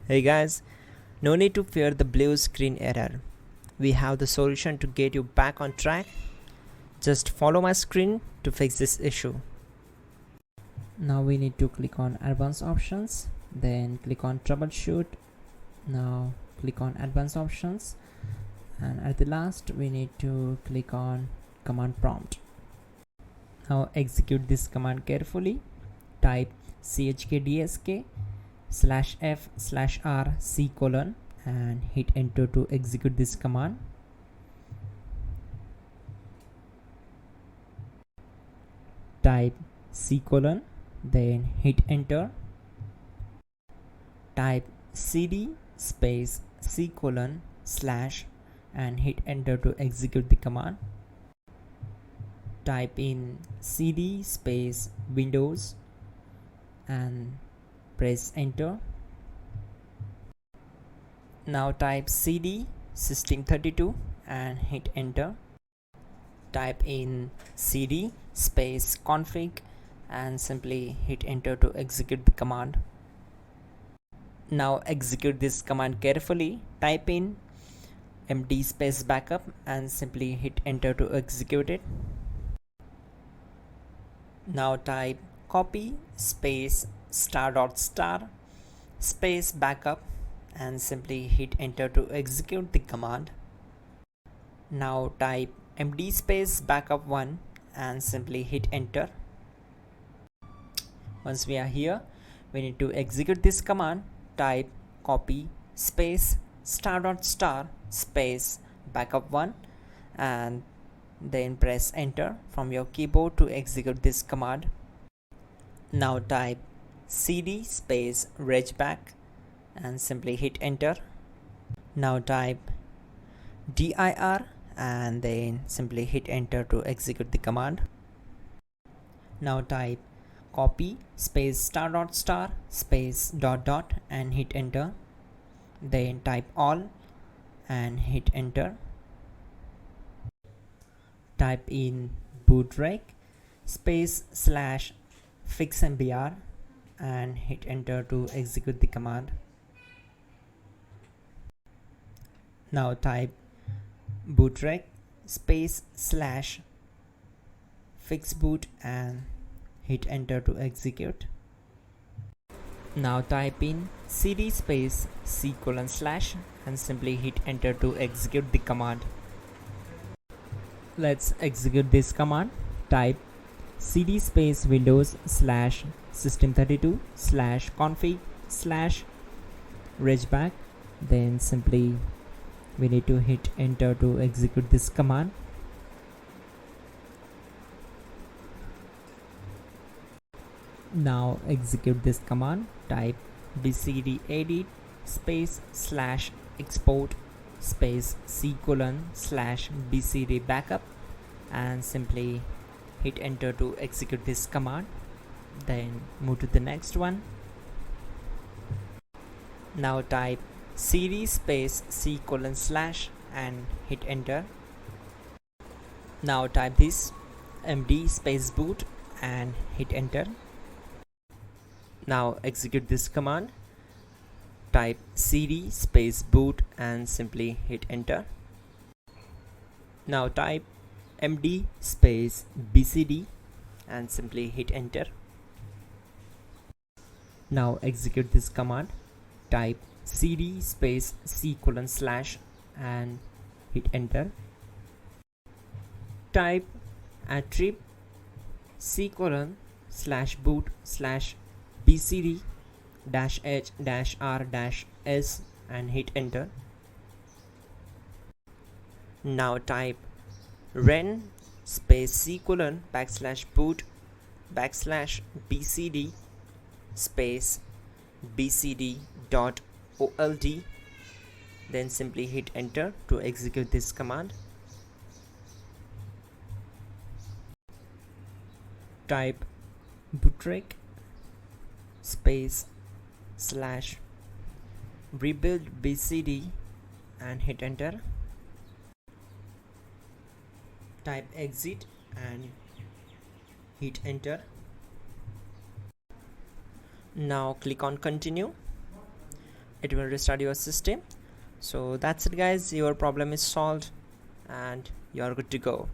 Hey guys, no need to fear the blue screen error. We have the solution to get you back on track. Just follow my screen to fix this issue. Now we need to click on advanced options, then click on troubleshoot. Now click on advanced options, and at the last we need to click on command prompt. Now execute this command carefully. Type chkdsk/f/r/c: and hit enter to execute this command. Type c:, then hit enter. Type cd space c:/ and hit enter to execute the command. Type in cd space windows and press enter. Now type cd system32 and hit enter. Type in cd space config and simply hit enter to execute the command. Now execute this command carefully. Type in md space backup and simply hit enter to execute it. Now type copy space ** space backup and simply hit enter to execute the command. Now type md space backup1 and simply hit enter. Once we are here, we need to execute this command. Type copy space ** space backup1 and then press enter from your keyboard to execute this command. Now type cd space regback and simply hit enter. Now type dir and then simply hit enter to execute the command. Now type copy space ** space ... and hit enter. Then type all and hit enter. Type in bootrec space / fixmbr and hit enter to execute the command. Now type bootrec space / fixboot and hit enter to execute. Now type in cd space c:/ and simply hit enter to execute the command. Let's execute this command. Type cd space windows /system32 /config /regback. Then simply we need to hit enter to execute this command. Now execute this command. Type bcdedit space /export space c:/ bcd backup and simply hit enter to execute this command. Then move to the next one. Now type cd space c:/ and hit enter. Now type this md space boot and hit enter. Now execute this command. Type cd space boot and simply hit enter. Now type md space bcd and simply hit enter. Now execute this command. Type cd space c:/ and hit enter. Type attrib c:/boot /bcd -h-r-s and hit enter. Now type ren space c:/ \boot \bcd space bcd.old. Then simply hit enter to execute this command. Type bootrec space / rebuildbcd and hit enter. Type exit and hit enter. Now click on continue. it will restart your system. So that's it guys, your problem is solved and you are good to go.